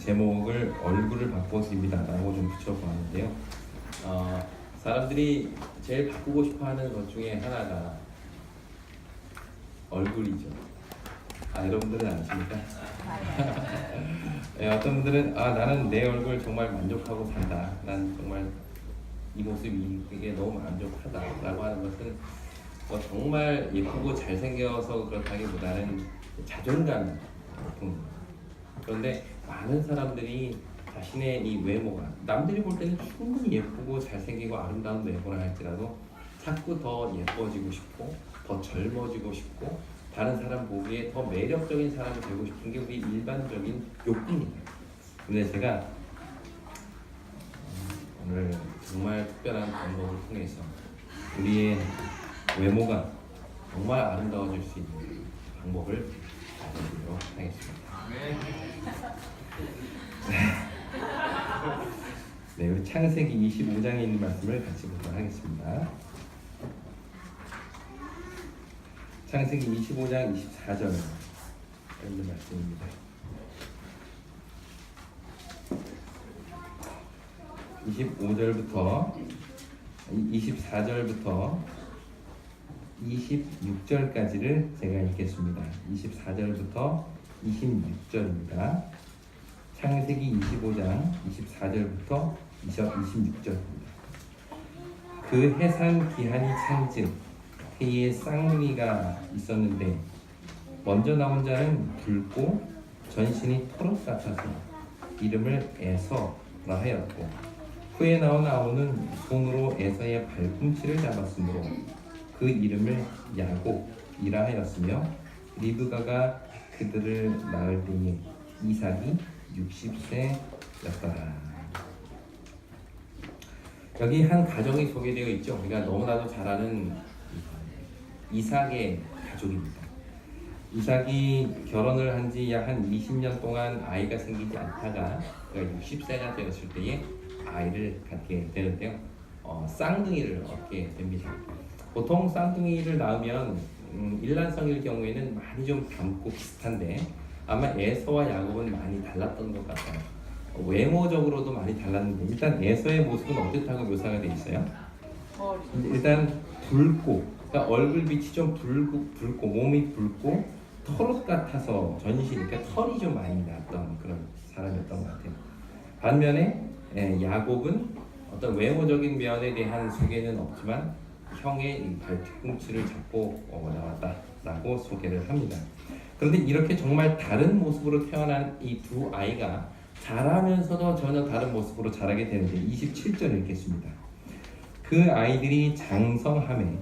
제목을 얼굴을 바꿔줍니다 라고 좀 붙여보았는데요. 사람들이 제일 바꾸고 싶어하는 것 중에 하나가 얼굴이죠. 여러분들은 아십니까? 네, 어떤 분들은 나는 내 얼굴 정말 만족하고 산다. 난 정말 이 모습이 이게 너무 만족하다라고 하는 것은 정말 예쁘고 잘생겨서 그렇다기보다는 자존감이 높은 거예요. 그런데 많은 사람들이 자신의 이 외모가 남들이 볼 때는 충분히 예쁘고 잘생기고 아름다운 외모라 할지라도 자꾸 더 예뻐지고 싶고 더 젊어지고 싶고 다른 사람 보기에 더 매력적인 사람이 되고 싶은 게 우리 일반적인 욕구입니다. 근데 제가 오늘 정말 특별한 방법을 통해서 우리의 외모가 정말 아름다워질 수 있는 방법을 알려드리도록 하겠습니다. 네, 우리 창세기 25장에 있는 말씀을 같이 보도록 하겠습니다. 창세기 25장 24절 있는 말씀입니다. 25절부터 24절부터 26절까지를 제가 읽겠습니다. 24절부터 26절입니다. 창세기 25장 24절부터 26절입니다. 그 해산 기한이 찬즉 해에 쌍둥이가 있었는데 먼저 나온 자는 붉고 전신이 토록 같아서 이름을 에서라 하였고 후에 나온 아우는 손으로 에서의 발꿈치를 잡았으므로 그 이름을 야곱이라 하였으며 리브가가 그들을 낳을 때에 이삭이 60세였더라. 여기 한 가정이 소개되어 있죠. 우리가 너무나도 잘 아는 이삭의 가족입니다. 이삭이 결혼을 한 지 약 한 20년 동안 아이가 생기지 않다가 그가 60세가 되었을 때에 아이를 갖게 되는데요. 쌍둥이를 얻게 됩니다. 보통 쌍둥이를 낳으면 일란성일 경우에는 많이 좀 닮고 비슷한데 아마 에서와 야곱은 많이 달랐던 것 같아요. 외모적으로도 많이 달랐는데 일단 에서의 모습은 어떻다고 묘사가 되어 있어요? 일단 붉고, 그러니까 얼굴빛이 좀 붉고 몸이 붉고 털옷 같아서 전신, 그러니까 털이 좀 많이 났던 그런 사람이었던 것 같아요. 반면에 야곱은 어떤 외모적인 면에 대한 소개는 없지만 형의 이 발뒤꿈치를 잡고 나왔다라고 소개를 합니다. 그런데 이렇게 정말 다른 모습으로 태어난 이 두 아이가 자라면서도 전혀 다른 모습으로 자라게 되는데 27절 읽겠습니다. 그 아이들이 장성함에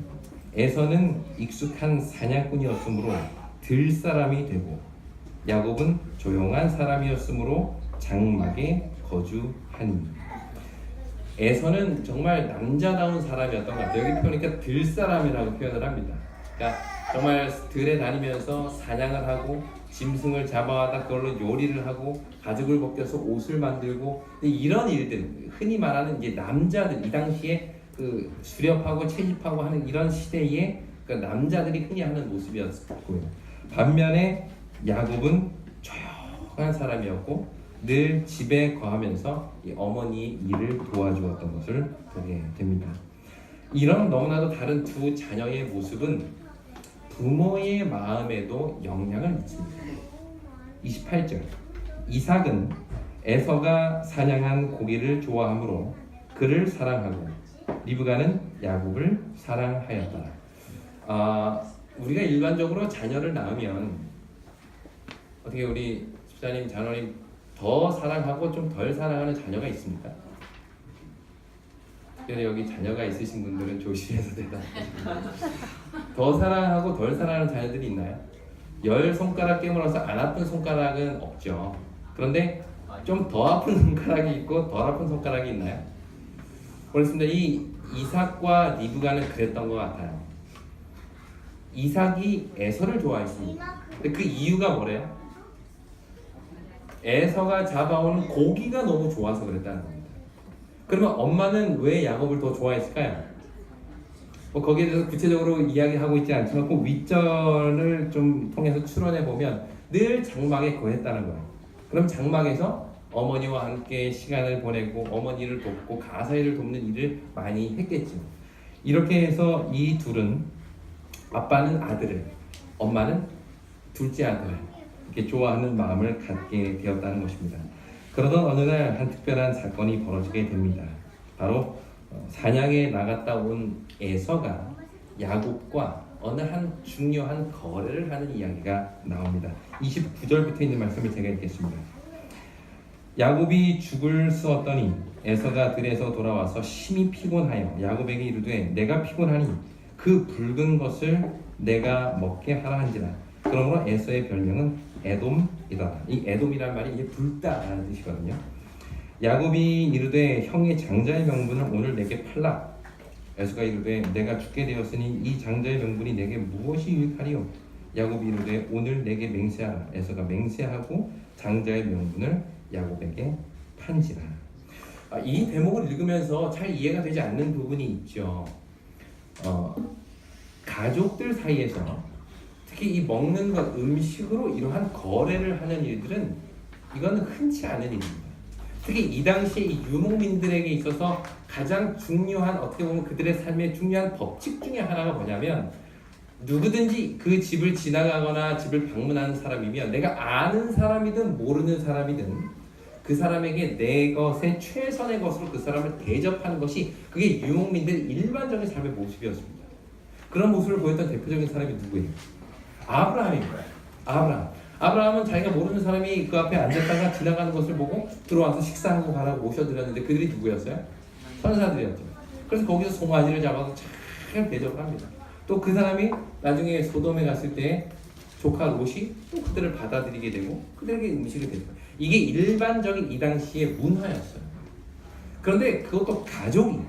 에서는 익숙한 사냥꾼이었으므로 들 사람이 되고 야곱은 조용한 사람이었으므로 장막에 거주하니. 에서는 정말 남자다운 사람이었던 것 같아요. 여기 표현이니까 들 사람이라고 표현을 합니다. 그러니까 정말 들에 다니면서 사냥을 하고 짐승을 잡아와다 그걸로 요리를 하고 가죽을 벗겨서 옷을 만들고 이런 일들, 흔히 말하는 이제 남자들, 이 당시에 그 수렵하고 채집하고 하는 이런 시대에 그 남자들이 흔히 하는 모습이었고요. 반면에 야곱은 조용한 사람이었고 늘 집에 거하면서 이 어머니의 일을 도와주었던 것을 보게 됩니다. 이런 너무나도 다른 두 자녀의 모습은 부모의 마음에도 영향을 미칩니다. 28절 이삭은 에서가 사냥한 고기를 좋아하므로 그를 사랑하고 리브가는 야곱을 사랑하였더라. 우리가 일반적으로 자녀를 낳으면 어떻게 우리 집사님, 자녀님 더 사랑하고 좀 덜 사랑하는 자녀가 있습니까? 그래서 여기 자녀가 있으신 분들은 조심해서 대답하십니다. 더 사랑하고 덜 사랑하는 자녀들이 있나요? 10손가락 깨물어서 안 아픈 손가락은 없죠. 그런데 좀 더 아픈 손가락이 있고 덜 아픈 손가락이 있나요? 그렇습니다. 이 이삭과 리브가는 그랬던 것 같아요. 이삭이 에서를 좋아했습니다. 근데 그 이유가 뭐래요? 에서가 잡아오는 고기가 너무 좋아서 그랬다는 겁니다. 그러면 엄마는 왜 야곱을 더 좋아했을까요? 거기에 대해서 구체적으로 이야기하고 있지 않지만 그 윗절을 좀 통해서 추론해 보면 늘 장막에 거했다는 거예요. 그럼 장막에서 어머니와 함께 시간을 보내고 어머니를 돕고 가사일을 돕는 일을 많이 했겠죠. 이렇게 해서 이 둘은 아빠는 아들을, 엄마는 둘째 아들을 이렇게 좋아하는 마음을 갖게 되었다는 것입니다. 그러던 어느 날 한 특별한 사건이 벌어지게 됩니다. 바로 사냥에 나갔다 온 에서가 야곱과 어느 한 중요한 거래를 하는 이야기가 나옵니다. 29절부터 있는 말씀을 제가 읽겠습니다. 야곱이 죽을 쑤었더니 에서가 들에서 돌아와서 심히 피곤하여 야곱에게 이르되 내가 피곤하니 그 붉은 것을 내가 먹게 하라 한지라. 그러므로 에서의 별명은 에돔이다. 이 에돔이란 말이 이게 붉다라는 뜻이거든요. 야곱이 이르되 형의 장자의 명분을 오늘 내게 팔라. 에서가 이르되 내가 죽게 되었으니 이 장자의 명분이 내게 무엇이 유익하리요? 야곱이 이르되 오늘 내게 맹세하라. 에서가 맹세하고 장자의 명분을 야곱에게 판지라. 이 대목을 읽으면서 잘 이해가 되지 않는 부분이 있죠. 가족들 사이에서 특히 이 먹는 것, 음식으로 이러한 거래를 하는 일들은 이거는 흔치 않은 일입니다. 특히 이 당시에 이 유목민들에게 있어서 가장 중요한, 어떻게 보면 그들의 삶의 중요한 법칙 중에 하나가 뭐냐면, 누구든지 그 집을 지나가거나 집을 방문하는 사람이면 내가 아는 사람이든 모르는 사람이든 그 사람에게 내 것의 최선의 것으로 그 사람을 대접하는 것이 그게 유목민들의 일반적인 삶의 모습이었습니다. 그런 모습을 보였던 대표적인 사람이 누구예요? 아브라함입니다. 아브라함은 자기가 모르는 사람이 그 앞에 앉았다가 지나가는 것을 보고 들어와서 식사하고 가라고 모셔드렸는데 그들이 누구였어요? 천사들이었죠. 그래서 거기서 송아지를 잡아서 잘 대접을 합니다. 또 그 사람이 나중에 소돔에 갔을 때 조카 롯이 또 그들을 받아들이게 되고 그들에게 음식을 대접해요. 이게 일반적인 이 당시의 문화였어요. 그런데 그것도 가족이,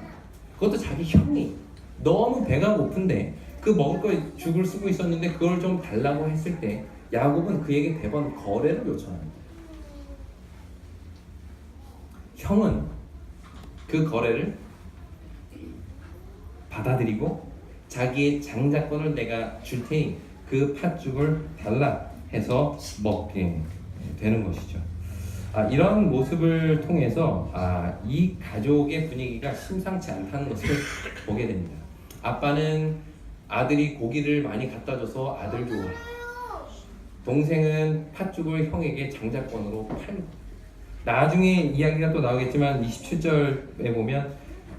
그것도 자기 형이 너무 배가 고픈데 그 먹을 거 죽을 쓰고 있었는데 그걸 좀 달라고 했을 때 야곱은 그에게 대번 거래를 요청합니다. 형은 그 거래를 받아들이고 자기의 장자권을 내가 줄 테니 그 팥죽을 달라 해서 먹게 되는 것이죠. 이런 모습을 통해서 이 가족의 분위기가 심상치 않다는 것을 보게 됩니다. 아빠는 아들이 고기를 많이 갖다 줘서 아들 좋아. 동생은 팥죽을 형에게 장자권으로 팔고. 나중에 이야기가 또 나오겠지만 27절에 보면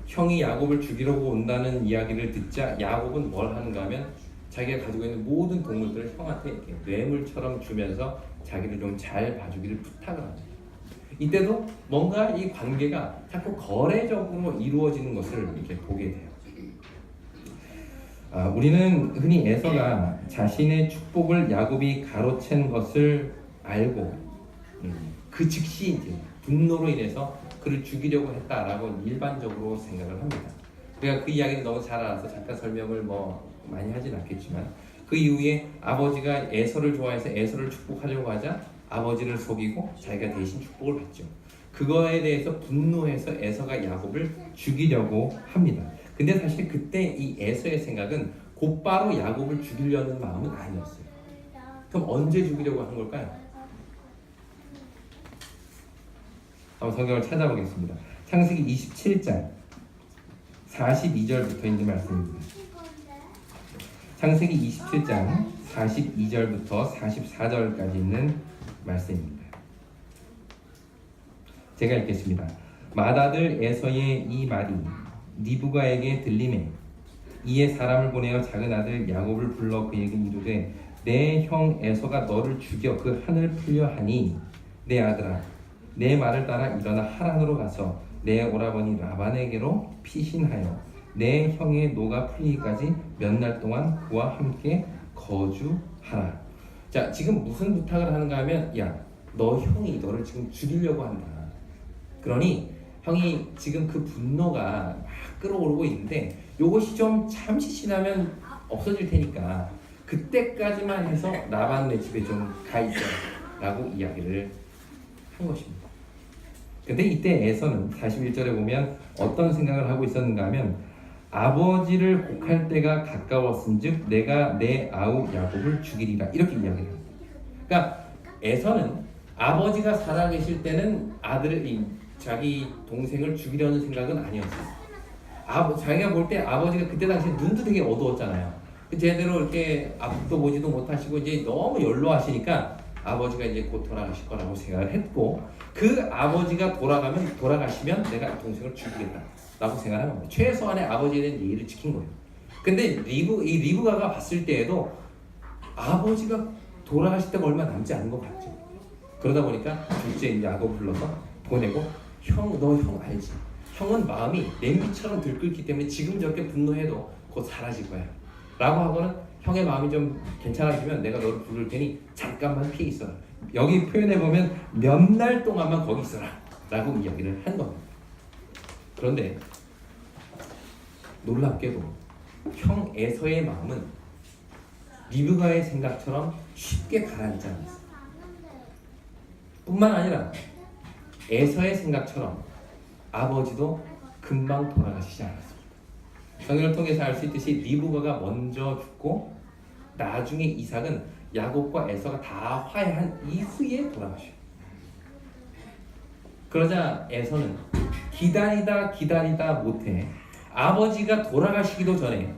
형이 야곱을 죽이려고 온다는 이야기를 듣자 야곱은 뭘 하는가 하면 자기가 가지고 있는 모든 동물들을 형한테 이렇게 뇌물처럼 주면서 자기를 좀 잘 봐주기를 부탁을 합니다. 이때도 뭔가 이 관계가 자꾸 거래적으로 이루어지는 것을 이렇게 보게 돼요. 우리는 흔히 에서가 자신의 축복을 야곱이 가로챈 것을 알고 그 즉시 이제 분노로 인해서 그를 죽이려고 했다라고 일반적으로 생각을 합니다. 우리가 그 이야기를 너무 잘 알아서 잠깐 설명을 많이 하진 않겠지만 그 이후에 아버지가 에서를 좋아해서 에서를 축복하려고 하자 아버지를 속이고 자기가 대신 축복을 받죠. 그거에 대해서 분노해서 에서가 야곱을 죽이려고 합니다. 근데 사실 그때 이 에서의 생각은 곧바로 야곱을 죽이려는 마음은 아니었어요. 그럼 언제 죽이려고 한 걸까요? 한번 성경을 찾아보겠습니다. 창세기 27장 42절부터 있는 말씀입니다. 창세기 27장 42절부터 44절까지 있는 말씀입니다. 제가 읽겠습니다. 맏아들 에서의 이 말이 리브가에게 들리매 이에 사람을 보내어 작은 아들 야곱을 불러 그에게 이르되 내 형 에서가 너를 죽여 그 한을 풀려 하니 내 아들아 내 말을 따라 일어나 하란으로 가서 내 오라버니 라반에게로 피신하여 내 형의 노가 풀리기까지 몇 날 동안 그와 함께 거주하라. 자, 지금 무슨 부탁을 하는가 하면 야, 너 형이 너를 지금 죽이려고 한다. 그러니 형이 지금 그 분노가 막 끌어오르고 있는데 요것이 좀 잠시 지나면 없어질 테니까 그때까지만 해서 라반 내 집에 좀 가 있어 라고 이야기를 한 것입니다. 근데 이때 에서는 41절에 보면 어떤 생각을 하고 있었는가 하면 아버지를 곡할 때가 가까웠은즉 내가 내 아우 야곱을 죽이리라 이렇게 이야기를 합니다. 그러니까 에서는 아버지가 살아계실 때는 자기 동생을 죽이려는 생각은 아니었어요. 자기가 볼 때 아버지가 그때 당시에 눈도 되게 어두웠잖아요. 제대로 이렇게 앞도 보지도 못하시고 이제 너무 연로하시니까 아버지가 이제 곧 돌아가실 거라고 생각을 했고, 그 아버지가 돌아가시면 내가 동생을 죽이겠다라고 생각을 한 겁니다. 최소한의 아버지에 대한 예의를 지킨 거예요. 근데 리브가가 봤을 때에도 아버지가 돌아가실 때가 얼마 남지 않은 것 같죠. 그러다 보니까 둘째 야곱을 불러서 보내고, 너 형 알지? 형은 마음이 냄비처럼 들끓기 때문에 지금 저렇게 분노해도 곧 사라질 거야 라고 하고는, 형의 마음이 좀 괜찮아지면 내가 너를 부를 테니 잠깐만 피해 있어라. 여기 표현해보면 몇 날 동안만 거기 있어라 라고 이야기를 한 겁니다. 그런데 놀랍게도 형 에서의 마음은 리브가의 생각처럼 쉽게 가라앉지 않았어요. 뿐만 아니라 에서의 생각처럼 아버지도 금방 돌아가시지 않았습니다. 성경을 통해서 알 수 있듯이 리브가가 먼저 죽고 나중에 이삭은 야곱과 에서가 다 화해한 이후에 돌아가셔요. 그러자 에서는 기다리다 못해 아버지가 돌아가시기도 전에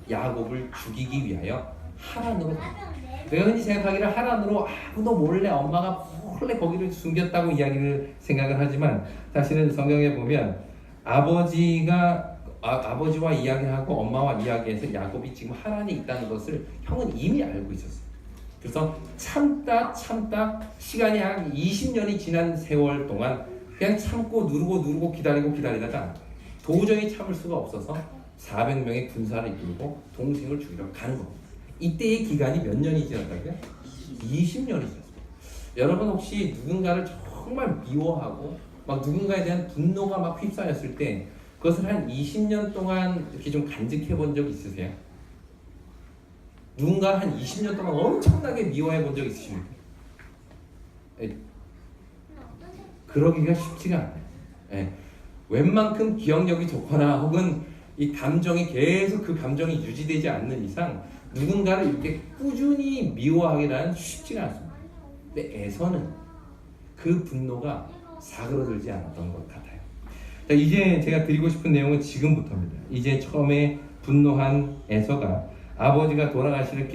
야곱을 죽이기 위하여 하란으로 갑니다. 내가 흔히 생각하기를 하란으로 아무도 몰래 엄마가 몰래 거기를 숨겼다고 생각을 하지만, 사실은 성경에 보면 아버지와 이야기하고 엄마와 이야기해서 야곱이 지금 하란에 있다는 것을 형은 이미 알고 있었어요. 그래서 참다 시간이 한 20년이 지난 세월 동안 그냥 참고 누르고 기다리다가 도저히 참을 수가 없어서 400명의 군사를 이끌고 동생을 죽이러 가는 겁니다. 이때의 기간이 몇 년이 지났다고요? 20년이 지났습니다. 여러분 혹시 누군가를 정말 미워하고 막 누군가에 대한 분노가 막 휩싸였을 때 그것을 한 20년 동안 이렇게 좀 간직해 본 적 있으세요? 누군가 한 20년 동안 엄청나게 미워해 본 적 있으십니까? 그러기가 쉽지가 않아요. 예. 웬만큼 기억력이 좋거나 혹은 이 감정이 계속 그 감정이 유지되지 않는 이상 누군가를 이렇게 꾸준히 미워하기란 쉽지가 않습니다. 근데 에서는 그 분노가 사그러들지 않았던 것 같아요. 자, 이제 제가 드리고 싶은 내용은 지금부터입니다. 이제 처음에 분노한 에서가 아버지가 돌아가시를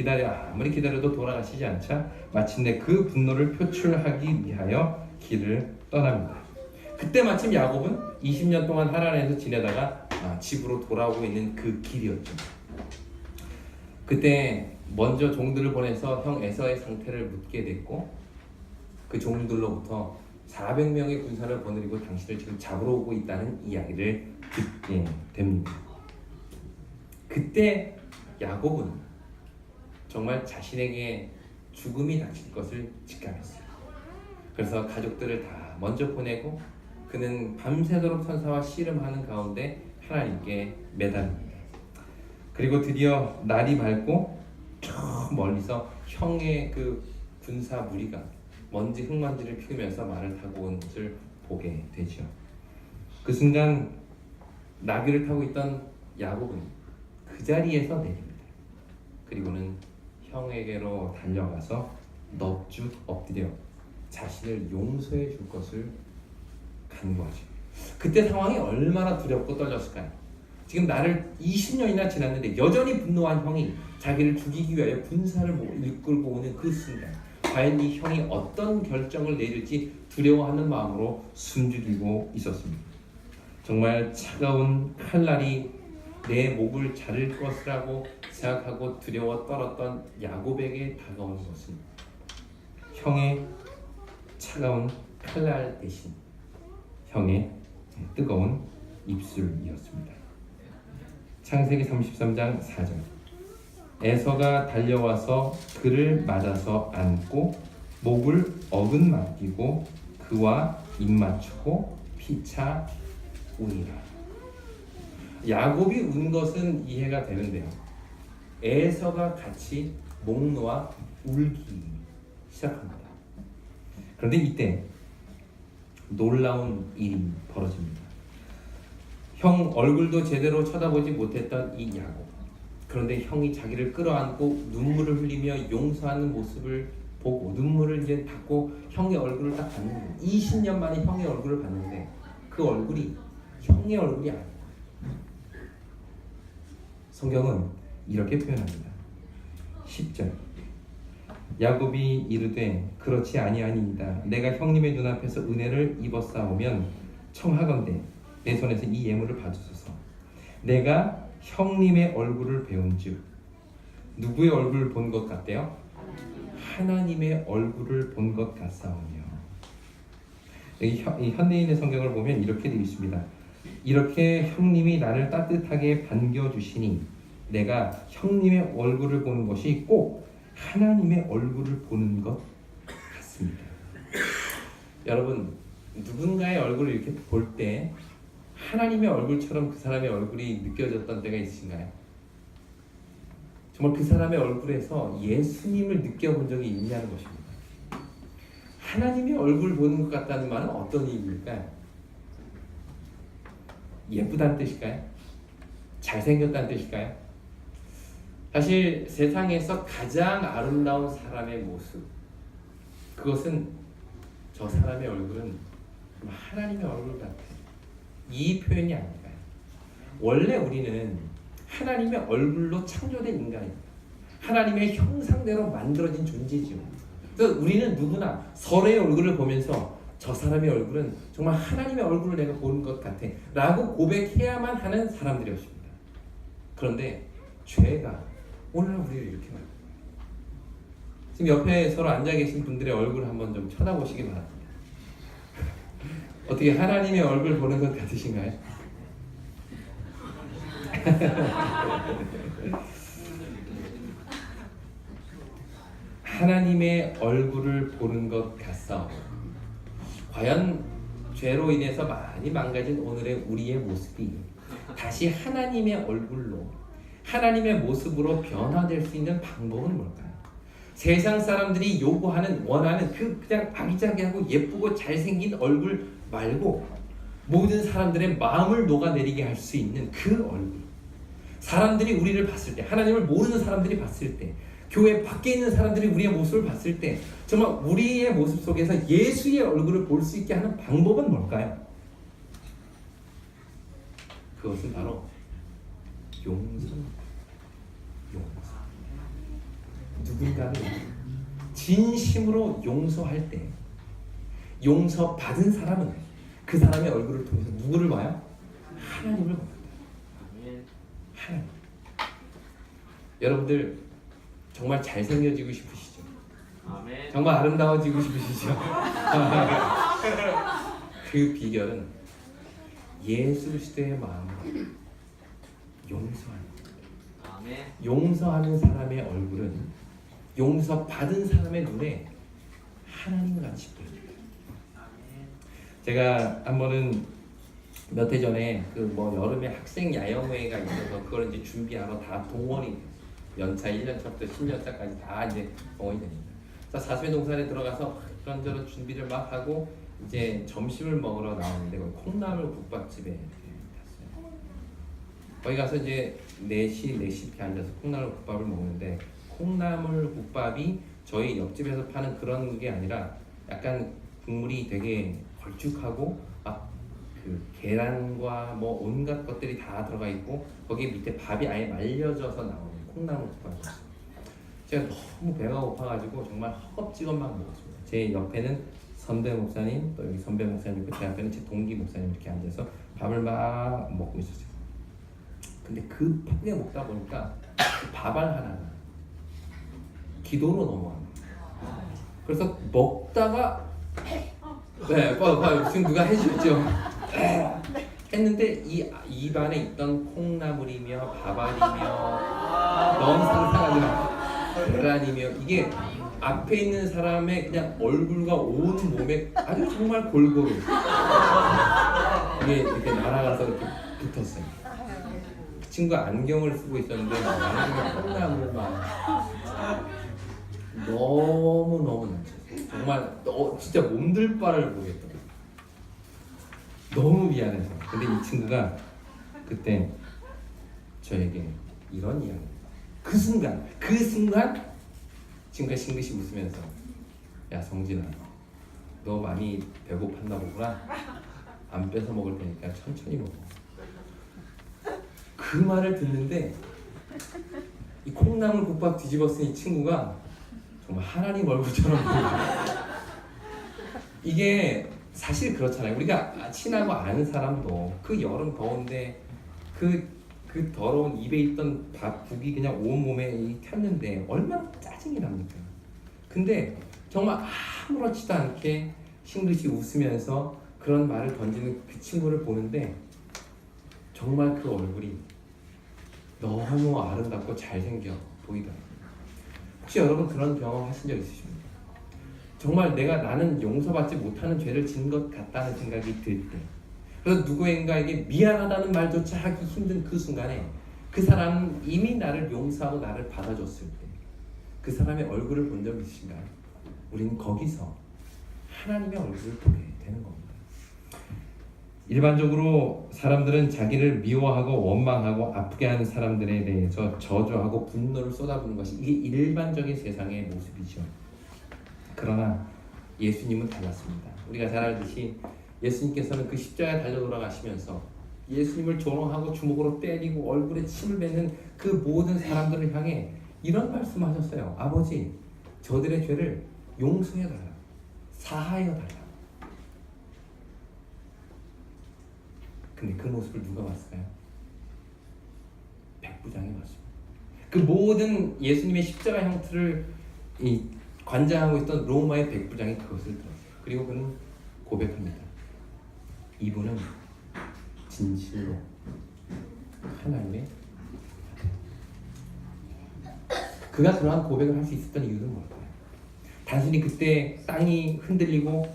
아무리 기다려도 돌아가시지 않자 마침내 그 분노를 표출하기 위하여 길을 떠납니다. 그때 마침 야곱은 20년 동안 하란에서 지내다가 집으로 돌아오고 있는 그 길이었죠. 그때 먼저 종들을 보내서 형 에서의 상태를 묻게 됐고, 그 종들로부터 400명의 군사를 보내고 당신을 지금 잡으러 오고 있다는 이야기를 듣게 됩니다. 그때 야곱은 정말 자신에게 죽음이 닥칠 것을 직감했어요. 그래서 가족들을 다 먼저 보내고 그는 밤새도록 천사와 씨름하는 가운데 하나님께 매달립니다. 그리고 드디어 날이 밝고 저 멀리서 형의 그 군사 무리가 흙먼지를 피우면서 말을 타고 온 것을 보게 되죠. 그 순간 나귀를 타고 있던 야곱은 그 자리에서 내립니다. 그리고는 형에게로 달려가서 넙죽 엎드려 자신을 용서해 줄 것을 간구하죠. 그때 상황이 얼마나 두렵고 떨렸을까요? 지금 나를 20년이나 지났는데 여전히 분노한 형이 자기를 죽이기 위하여 군사를 이끌고 오는 그 순간 과연 이 형이 어떤 결정을 내릴지 두려워하는 마음으로 숨죽이고 있었습니다. 정말 차가운 칼날이 내 목을 자를 것이라고 생각하고 두려워 떨었던 야곱에게 다가온 것은 형의 차가운 칼날 대신 형의 뜨거운 입술이었습니다. 창세기 33장 4절. 에서가 달려와서 그를 맞아서 안고 목을 어긋만지고 그와 입맞추고 피차 우니라. 야곱이 운 것은 이해가 되는데요, 에서가 같이 목 놓아 울기 시작합니다. 그런데 이때 놀라운 일이 벌어집니다. 형 얼굴도 제대로 쳐다보지 못했던 이 야곱, 그런데 형이 자기를 끌어안고 눈물을 흘리며 용서하는 모습을 보고 눈물을 이제 닦고 형의 얼굴을 딱 봤는데 20년 만에 형의 얼굴을 봤는데 그 얼굴이 형의 얼굴이 아니야. 성경은 이렇게 표현합니다. 10절 야곱이 이르되 그렇지 아니하니이다. 내가 형님의 눈앞에서 은혜를 입었사오면 청하건대 내 손에서 이 예물을 받으소서. 내가 형님의 얼굴을 배운즉 누구의 얼굴을 본 것 같대요? 하나님의 얼굴을 본 것 같사오며. 여기 현대인의 성경을 보면 이렇게 되어 있습니다. 이렇게 형님이 나를 따뜻하게 반겨주시니 내가 형님의 얼굴을 보는 것이 꼭 하나님의 얼굴을 보는 것 같습니다. 여러분 누군가의 얼굴을 이렇게 볼 때 하나님의 얼굴처럼 그 사람의 얼굴이 느껴졌던 때가 있으신가요? 정말 그 사람의 얼굴에서 예수님을 느껴본 적이 있냐는 것입니다. 하나님의 얼굴 보는 것 같다는 말은 어떤 의미입니까? 예쁘다는 뜻일까요? 잘생겼다는 뜻일까요? 사실 세상에서 가장 아름다운 사람의 모습, 그것은 저 사람의 얼굴은 하나님의 얼굴 같아요. 이 표현이 아닐까요? 원래 우리는 하나님의 얼굴로 창조된 인간입니다. 하나님의 형상대로 만들어진 존재죠. 그래서 우리는 누구나 서로의 얼굴을 보면서 저 사람의 얼굴은 정말 하나님의 얼굴을 내가 보는 것 같아 라고 고백해야만 하는 사람들이었습니다. 그런데 죄가 오늘날 우리를 이렇게 말합니다. 지금 옆에 서로 앉아 계신 분들의 얼굴 한번 좀 쳐다보시기 바랍니다. 어떻게 하나님의 얼굴 보는 것 같으신가요? 하나님의 얼굴을 보는 것 같사. 과연 죄로 인해서 많이 망가진 오늘의 우리의 모습이 다시 하나님의 얼굴로, 하나님의 모습으로 변화될 수 있는 방법은 뭘까요? 세상 사람들이 요구하는, 원하는 그냥 아기자기하고 예쁘고 잘생긴 얼굴 말고 모든 사람들의 마음을 녹아내리게 할 수 있는 그 얼굴. 사람들이 우리를 봤을 때, 하나님을 모르는 사람들이 봤을 때, 교회 밖에 있는 사람들이 우리의 모습을 봤을 때 정말 우리의 모습 속에서 예수의 얼굴을 볼 수 있게 하는 방법은 뭘까요? 그것은 바로 용서입니다. 용서. 누군가를 진심으로 용서할 때 용서받은 사람은 그 사람의 얼굴을 통해서 누구를 봐요? 하나님을 봅니다. 하나님. 여러분들 정말 잘생겨지고 싶으시죠? 정말 아름다워지고 싶으시죠? 그 비결은 예수 그리스도의 마음으로 용서하는 거예요. 용서하는 사람의 얼굴은 용서받은 사람의 눈에 하나님을 같이 보입니다. 제가 한 번은 몇 해 전에 여름에 학생 야영회가 있어서 그걸 이제 준비하러 다 동원이 연차 1년차부터 10년차까지 다 이제 동원이 됩니다. 그래서 사수동산에 들어가서 이런저런 준비를 막 하고 이제 점심을 먹으러 나오는데 거기 콩나물 국밥집에 갔어요. 거기 가서 이제 4시 이렇게 앉아서 콩나물 국밥을 먹는데 콩나물 국밥이 저희 옆집에서 파는 그런 게 아니라 약간 국물이 되게 걸쭉하고 그 계란과 뭐 온갖 것들이 다 들어가 있고 거기 밑에 밥이 아예 말려져서 나오는 콩나물 국밥이었어요. 제가 너무 배가 고파가지고 정말 허겁지겁 막 먹었습니다. 제 옆에는 선배 목사님, 또 여기 선배 목사님 있고 제 앞에는 제 동기 목사님 이렇게 앉아서 밥을 막 먹고 있었어요. 근데 급하게 먹다 보니까 그 밥알 하나가 기도로 넘어갑니다. 그래서 먹다가 지금 누가 해주셨죠? 했는데 이 입안에 있던 콩나물이며 밥알이며 너무 상상하지 계란이며 이게 앞에 있는 사람의 그냥 얼굴과 온 몸에 아주 정말 골고루 이게 이렇게 날아가서 이렇게 붙었어요. 그 친구가 안경을 쓰고 있었는데 안경에 콩나물만 너무 난처했어요. 정말 진짜 몸둘 바를 모르겠더라고요. 너무 미안해서. 근데 이 친구가 그때 저에게 이런 이야기. 그 순간 친구가 싱긋이 웃으면서 야 성진아, 너 많이 배고팠나 보구나. 안 뺏어 먹을 테니까 천천히 먹어. 그 말을 듣는데 이 콩나물 국밥 뒤집어 쓴 이 친구가 정말 하나님 얼굴처럼 보여요. 이게 사실 그렇잖아요. 우리가 친하고 아는 사람도 그 여름 더운데 그 더러운 입에 있던 국이 그냥 온몸에 튀었는데 얼마나 짜증이 납니까? 근데 정말 아무렇지도 않게 싱긋이 웃으면서 그런 말을 던지는 그 친구를 보는데 정말 그 얼굴이 너무 아름답고 잘생겨 보이더라고요. 혹시 여러분 그런 경험 하신 적 있으십니까? 정말 나는 용서받지 못하는 죄를 지은 것 같다는 생각이 들 때, 그래서 누구인가에게 미안하다는 말조차 하기 힘든 그 순간에 그 사람은 이미 나를 용서하고 나를 받아줬을 때 그 사람의 얼굴을 본 적 있으신가요? 우리는 거기서 하나님의 얼굴을 보게 되는 겁니다. 일반적으로 사람들은 자기를 미워하고 원망하고 아프게 하는 사람들에 대해서 저주하고 분노를 쏟아부는 것이 이게 일반적인 세상의 모습이죠. 그러나 예수님은 달랐습니다. 우리가 잘 알듯이 예수님께서는 그 십자가에 달려 돌아가시면서 예수님을 조롱하고 주먹으로 때리고 얼굴에 침을 뱉는 그 모든 사람들을 향해 이런 말씀하셨어요. 아버지, 저들의 죄를 용서해달라, 사하여달라. 근데 그 모습을 누가 봤을까요? 백부장이 봤습니다. 그 모든 예수님의 십자가 형틀을 관장하고 있던 로마의 백부장이 그것을 들었어요. 그리고 그는 고백합니다. 이분은 진실로 하나님의 그가 그러한 고백을 할 수 있었던 이유는 뭘까요? 단순히 그때 땅이 흔들리고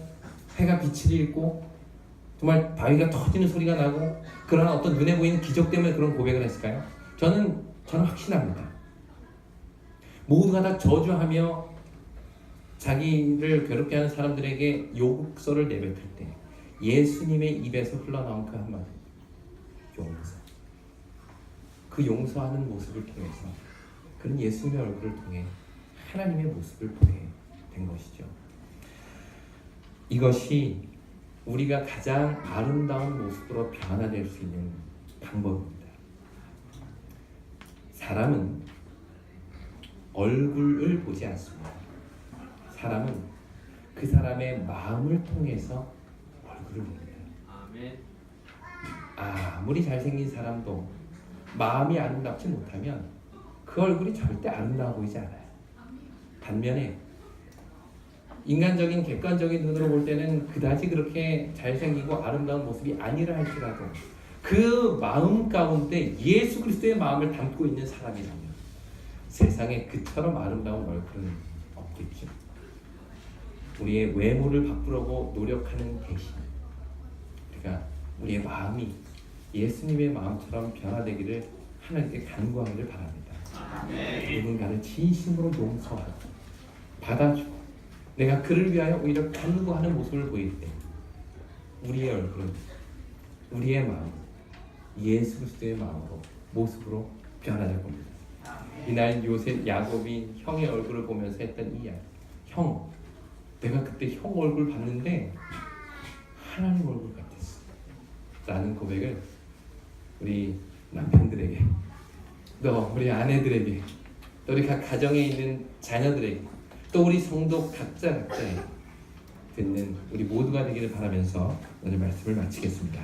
해가 빛을 잃고 정말 바위가 터지는 소리가 나고 그러한 어떤 눈에 보이는 기적 때문에 그런 고백을 했을까요? 저는 확신합니다. 모두가 다 저주하며 자기를 괴롭게 하는 사람들에게 욕설을 내뱉을 때 예수님의 입에서 흘러나온 그 한마디, 용서. 그 용서하는 모습을 통해서 그는 예수님의 얼굴을 통해 하나님의 모습을 보게 된 것이죠. 이것이 우리가 가장 아름다운 모습으로 변화될 수 있는 방법입니다. 사람은 얼굴을 보지 않습니다. 사람은 그 사람의 마음을 통해서 얼굴을 봅니다. 아멘. 아무리 잘생긴 사람도 마음이 아름답지 못하면 그 얼굴이 절대 아름다워 보이지 않아요. 반면에 인간적인 객관적인 눈으로 볼 때는 그다지 그렇게 잘생기고 아름다운 모습이 아니라 할지라도 그 마음 가운데 예수 그리스도의 마음을 담고 있는 사람이라면 세상에 그처럼 아름다운 얼굴은 없겠죠. 우리의 외모를 바꾸려고 노력하는 대신 우리가 우리의 마음이 예수님의 마음처럼 변화되기를 하나님께 간구하기를 바랍니다. 누군가를 진심으로 용서하고 받아주고 내가 그를 위하여 오히려 간구하는 모습을 보일 때 우리의 얼굴은 우리의 마음 예수 그리스도의 마음으로 모습으로 변화될 겁니다. 이날 야곱이 형의 얼굴을 보면서 했던 이 이야기, 형, 내가 그때 형 얼굴 봤는데 하나님 얼굴 같았어 라는 고백을 우리 남편들에게, 또 우리 아내들에게, 또 우리 각 가정에 있는 자녀들에게, 또 우리 성도 각자에 듣는 우리 모두가 되기를 바라면서 오늘 말씀을 마치겠습니다.